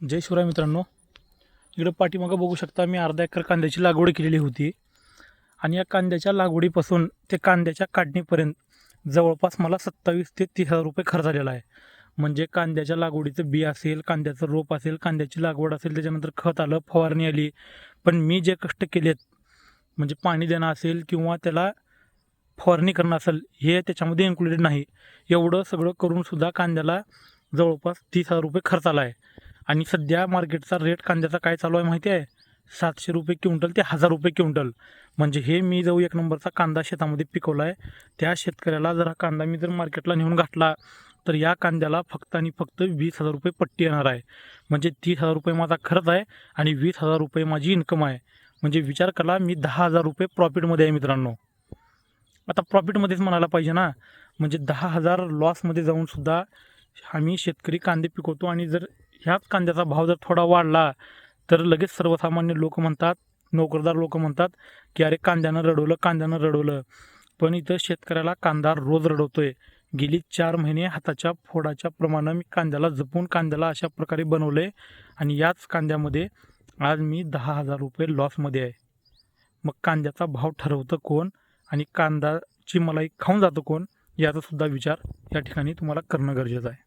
जय शिवराय मित्रांनो, इकडं पाठीमागं बघू शकता मी अर्धा एकर कांद्याची लागवड केलेली होती आणि या कांद्याच्या लागवडीपासून ते कांद्याच्या काढणीपर्यंत जवळपास मला 27 ते 30 हजार रुपये खर्च झालेला आहे. म्हणजे कांद्याच्या लागवडीचं बी असेल, कांद्याचं रोप असेल, कांद्याची लागवड असेल, त्याच्यानंतर खत आलं, फवारणी आली. पण मी जे कष्ट केलेत म्हणजे पाणी देणं असेल किंवा त्याला फवारणी करणं असेल, हे त्याच्यामध्ये इन्क्लुडेड नाही. एवढं सगळं करूनसुद्धा कांद्याला जवळपास 30,000 रुपये खर्च आला आहे. आणि सध्या मार्केटचा रेट कांद्याचा काय चालू आहे माहिती आहे? 700 रुपये क्विंटल ते 1,000 रुपये क्विंटल. म्हणजे हे मी जो एक नंबरचा कांदा शेतामध्ये पिकवला आहे, त्या शेतकऱ्याला जर हा कांदा मी जर मार्केटला नेऊन घातला तर या कांद्याला फक्त आणि फक्त 20,000 रुपये पट्टी येणार आहे. म्हणजे 30,000 रुपये माझा खर्च आहे आणि 20,000 रुपये माझी इन्कम आहे. म्हणजे विचार करा, मी 10,000 रुपये प्रॉफिटमध्ये आहे मित्रांनो. आता प्रॉफिटमध्येच म्हणायला पाहिजे ना. म्हणजे 10,000 लॉसमध्ये जाऊनसुद्धा आम्ही शेतकरी कांदे पिकवतो आणि जर ह्याच कांद्याचा भाव जर थोडा वाढला तर लगेच सर्वसामान्य लोक म्हणतात, नोकरदार लोक म्हणतात की अरे कांद्यानं रडवलं. पण इथं शेतकऱ्याला कांदा रोज रडवतोय. गेली 4 महिने हाताच्या फोडाच्या प्रमाणे मी कांद्याला जपून कांद्याला अशा प्रकारे बनवलं आहे आणि याच कांद्यामध्ये आज मी 10,000 रुपये लॉसमध्ये आहे. मग कांद्याचा भाव ठरवतं कोण आणि कांद्याची मलाई खाऊन जातं कोण, याचा सुद्धा विचार या ठिकाणी तुम्हाला करणं गरजेचं आहे.